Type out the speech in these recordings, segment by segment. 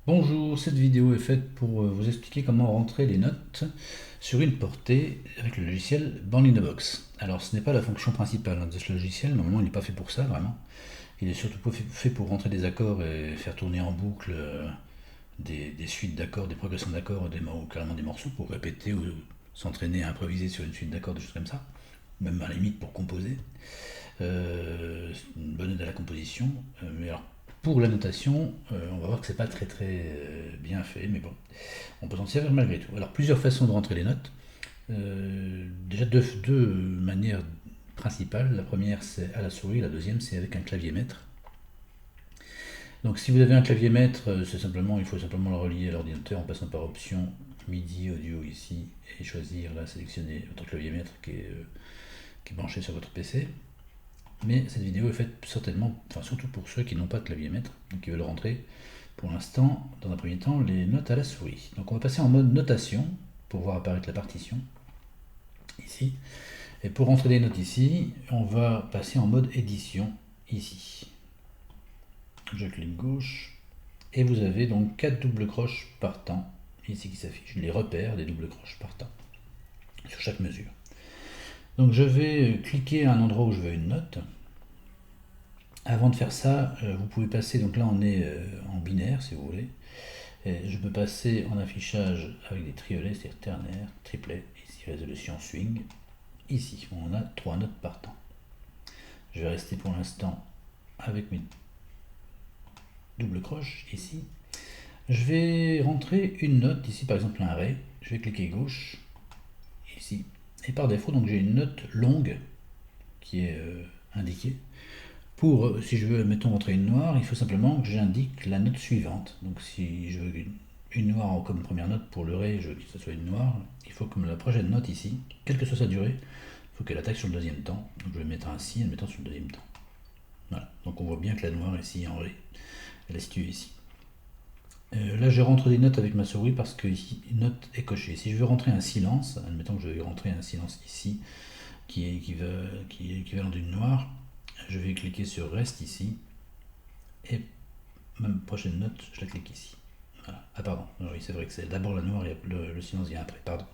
Bonjour, cette vidéo est faite pour vous expliquer comment rentrer les notes sur une portée avec le logiciel Bandlinobox. Alors ce n'est pas la fonction principale de ce logiciel, normalement il n'est pas fait pour ça vraiment. Il est surtout pas fait pour rentrer des accords et faire tourner en boucle des suites d'accords, des progressions d'accords, ou carrément des morceaux pour répéter ou s'entraîner à improviser sur une suite d'accords, des choses comme ça. Même à la limite pour composer. C'est une bonne aide à la composition. Mais alors, pour la notation, on va voir que c'est pas très bien fait, mais bon, on peut s'en servir malgré tout. Alors, plusieurs façons de rentrer les notes. Déjà deux manières principales. La première, c'est à la souris, la deuxième, c'est avec un clavier maître. Donc, si vous avez un clavier maître, il faut simplement le relier à l'ordinateur en passant par option MIDI audio ici et choisir là, sélectionner votre clavier maître qui est branché sur votre PC. Mais cette vidéo est faite certainement, surtout pour ceux qui n'ont pas de clavier maître, donc qui veulent rentrer pour l'instant, dans un premier temps, les notes à la souris. Donc on va passer en mode notation pour voir apparaître la partition ici. Et pour rentrer les notes ici, on va passer en mode édition ici. Je clique gauche et vous avez donc 4 doubles croches par temps ici qui s'affichent, les repères des doubles croches par temps sur chaque mesure. Donc je vais cliquer à un endroit où je veux une note. Avant de faire ça, vous pouvez passer, donc là on est en binaire si vous voulez. Et je peux passer en affichage avec des triolets, c'est-à-dire ternaire, triplet, ici résolution swing. Ici, on a 3 notes par temps. Je vais rester pour l'instant avec mes doubles croches ici. Je vais rentrer une note, ici par exemple un ré. Je vais cliquer gauche, ici. Et par défaut, donc j'ai une note longue qui est indiquée. Pour, si je veux, mettons, rentrer une noire, il faut simplement que j'indique la note suivante. Donc si je veux une noire comme première note pour le ré, je veux que ce soit une noire, il faut que la prochaine note ici, quelle que soit sa durée, il faut qu'elle attaque sur le deuxième temps. Donc je vais mettre un si en mettant sur le deuxième temps. Voilà, donc on voit bien que la noire ici en ré, elle est située ici. Là je rentre des notes avec ma souris parce que ici une note est cochée. Si je veux rentrer un silence, admettons que je vais rentrer un silence ici, qui est équivalent d'une noire, je vais cliquer sur reste ici et ma prochaine note je la clique ici. Voilà. Ah pardon, oui c'est vrai que c'est d'abord la noire et le silence vient après, pardon.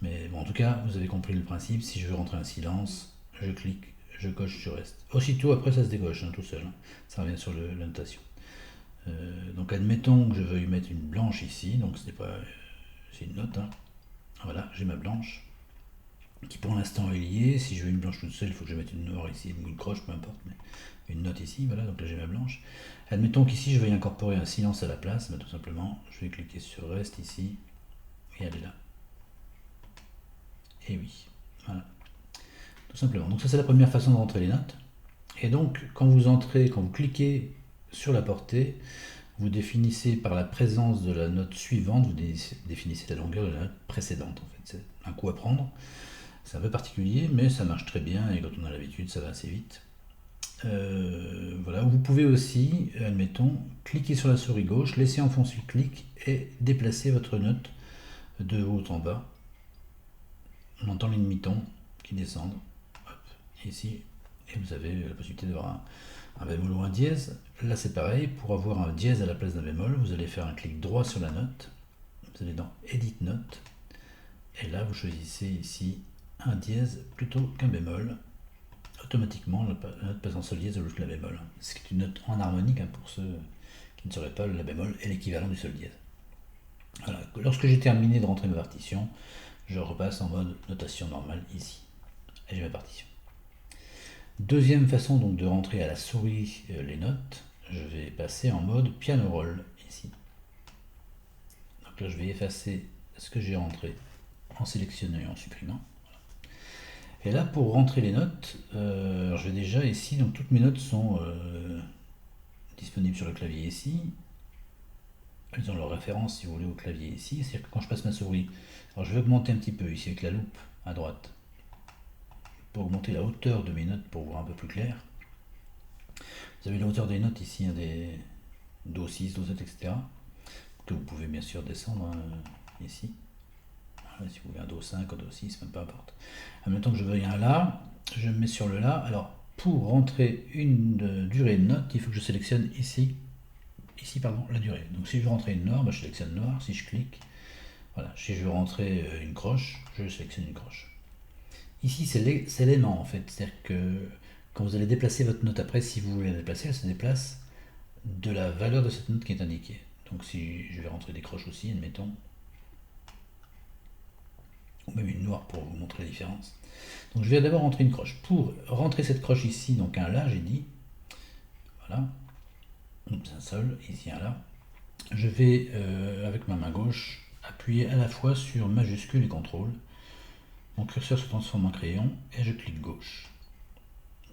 Mais bon, en tout cas vous avez compris le principe. Si je veux rentrer un silence, je clique, je coche sur reste. Aussitôt après ça se décoche tout seul, ça revient sur la notation. Donc admettons que je veuille mettre une blanche ici, donc c'est une note, voilà, j'ai ma blanche qui pour l'instant est liée. Si je veux une blanche toute seule, il faut que je mette une noire ici, ou une croche, peu importe, mais une note ici, voilà, donc là j'ai ma blanche. Admettons qu'ici je veuille incorporer un silence à la place, tout simplement, je vais cliquer sur reste ici, et elle est là. Et oui, voilà, tout simplement. Donc ça c'est la première façon de rentrer les notes. Et donc quand vous cliquez sur la portée, vous définissez par la présence de la note suivante, vous définissez la longueur de la note précédente. En fait, c'est un coup à prendre. C'est un peu particulier, mais ça marche très bien et quand on a l'habitude, ça va assez vite. Voilà, vous pouvez aussi, admettons, cliquer sur la souris gauche, laisser enfoncer le clic et déplacer votre note de haut en bas. On entend les demi-tons qui descendent. Hop, ici, et vous avez la possibilité d'avoir un bémol ou un dièse. Là c'est pareil, pour avoir un dièse à la place d'un bémol, vous allez faire un clic droit sur la note, vous allez dans Edit Note, et là vous choisissez ici un dièse plutôt qu'un bémol. Automatiquement la note passe en sol dièse au lieu de la bémol. C'est une note en harmonique pour ceux qui ne sauraient pas, la bémol est l'équivalent du sol dièse. Voilà. Lorsque j'ai terminé de rentrer ma partition, je repasse en mode notation normale ici. Et j'ai ma partition. Deuxième façon donc de rentrer à la souris les notes, je vais passer en mode piano roll ici. Donc là je vais effacer ce que j'ai rentré en sélectionnant et en supprimant. Et là pour rentrer les notes, je vais déjà ici, donc toutes mes notes sont disponibles sur le clavier ici. Elles ont leur référence si vous voulez au clavier ici. C'est-à-dire que quand je passe ma souris, alors je vais augmenter un petit peu ici avec la loupe à droite pour augmenter la hauteur de mes notes pour voir un peu plus clair. Vous avez la hauteur des notes ici, des Do 6, Do 7, etc. Que vous pouvez bien sûr descendre ici. Voilà, si vous voulez un Do 5, un Do 6, peu importe. En même temps que je veuille un La, je me mets sur le La. Alors pour rentrer une durée de note, il faut que je sélectionne ici ici pardon, la durée. Donc si je veux rentrer une noire, bah, je sélectionne noir, si je clique, voilà. Si je veux rentrer une croche, je sélectionne une croche. Ici c'est l'aimant en fait, c'est-à-dire que quand vous allez déplacer votre note après, si vous voulez la déplacer, elle se déplace de la valeur de cette note qui est indiquée. Donc si je vais rentrer des croches aussi, admettons, ou même une noire pour vous montrer la différence. Donc je vais d'abord rentrer une croche. Pour rentrer cette croche ici, donc un là, j'ai dit, voilà, un sol, ici un là, je vais avec ma main gauche appuyer à la fois sur majuscule et contrôle. Mon curseur se transforme en crayon et je clique gauche.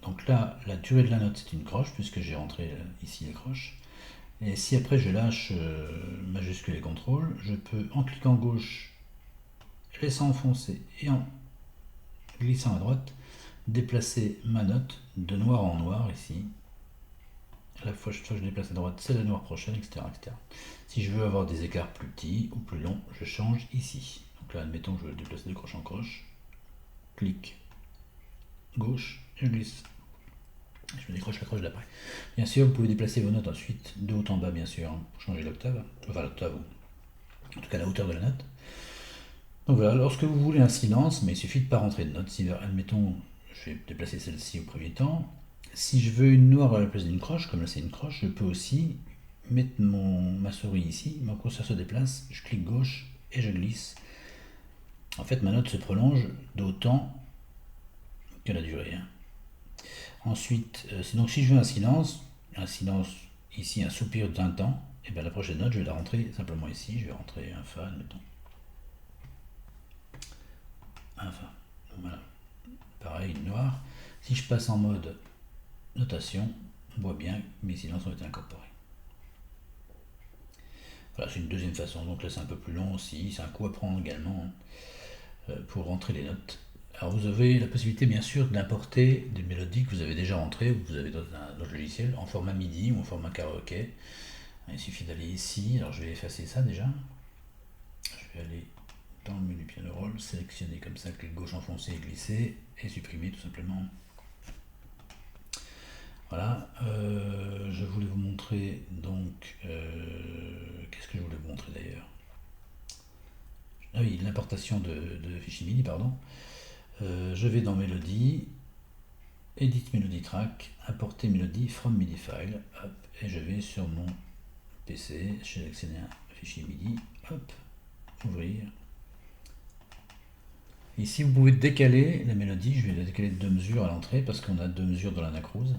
Donc là, la durée de la note c'est une croche puisque j'ai rentré ici les croches. Et si après je lâche majuscule et contrôle, je peux en cliquant gauche, laissant enfoncer et en glissant à droite, déplacer ma note de noir en noir ici. À la fois, je déplace à droite, c'est la noire prochaine, etc., etc. Si je veux avoir des écarts plus petits ou plus longs, je change ici. Donc là, admettons que je veux déplacer de croche en croche. Clic gauche, je glisse. Je me décroche la croche d'après. Bien sûr, vous pouvez déplacer vos notes ensuite de haut en bas, bien sûr, pour changer l'octave. Enfin, l'octave, ou en tout cas la hauteur de la note. Donc voilà, lorsque vous voulez un silence, mais il suffit de ne pas rentrer de note. Si, admettons, je vais déplacer celle-ci au premier temps. Si je veux une noire à la place d'une croche, comme là c'est une croche, je peux aussi mettre ma souris ici, mon curseur se déplace, je clique gauche et je glisse. En fait, ma note se prolonge d'autant que la durée. Ensuite, donc si je veux un silence ici, un soupir d'un temps, et bien la prochaine note, je vais la rentrer simplement ici, je vais rentrer un Fa, admettons. Un Fa. Voilà. Pareil, une noire. Si je passe en mode notation, on voit bien que mes silences ont été incorporés. Voilà, c'est une deuxième façon. Donc là, c'est un peu plus long aussi. C'est un coup à prendre également pour rentrer les notes. Alors vous avez la possibilité bien sûr d'importer des mélodies que vous avez déjà rentrées ou que vous avez dans un autre logiciel en format MIDI ou en format karaoké. Il suffit d'aller ici. Alors je vais effacer ça déjà. Je vais aller dans le menu piano roll, sélectionner comme ça, clic gauche enfoncé et glisser et supprimer tout simplement. Voilà, je voulais vous montrer donc, qu'est-ce que je voulais vous montrer d'ailleurs? Ah oui, l'importation de fichiers MIDI, pardon. Je vais dans Mélodie, Edit Melody Track, importer mélodie from MIDI file, hop, et je vais sur mon PC, je sélectionne un fichier MIDI, hop, ouvrir. Ici vous pouvez décaler la mélodie, je vais la décaler de 2 mesures à l'entrée parce qu'on a 2 mesures dans l'anacrouse.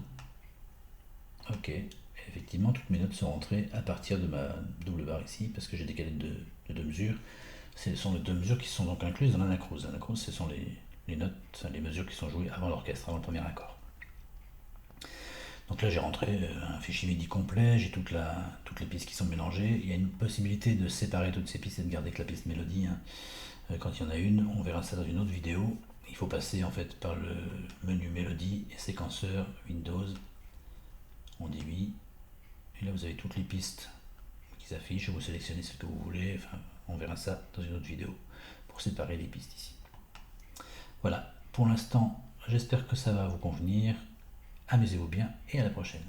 Ok, et effectivement toutes mes notes sont rentrées à partir de ma double barre ici parce que j'ai décalé de 2 mesures. Ce sont les 2 mesures qui sont donc incluses dans l'anacrouse. L'anacrouse, ce sont les notes, les mesures qui sont jouées avant l'orchestre, avant le premier accord. Donc là j'ai rentré un fichier MIDI complet, j'ai toutes les pistes qui sont mélangées. Il y a une possibilité de séparer toutes ces pistes et de garder que la piste mélodie. Quand il y en a une, on verra ça dans une autre vidéo. Il faut passer en fait par le menu mélodie et séquenceur Windows. On dit oui. Et là vous avez toutes les pistes qui s'affichent. Vous sélectionnez celle que vous voulez. Enfin, on verra ça dans une autre vidéo pour séparer les pistes ici. Voilà, pour l'instant, j'espère que ça va vous convenir. Amusez-vous bien et à la prochaine.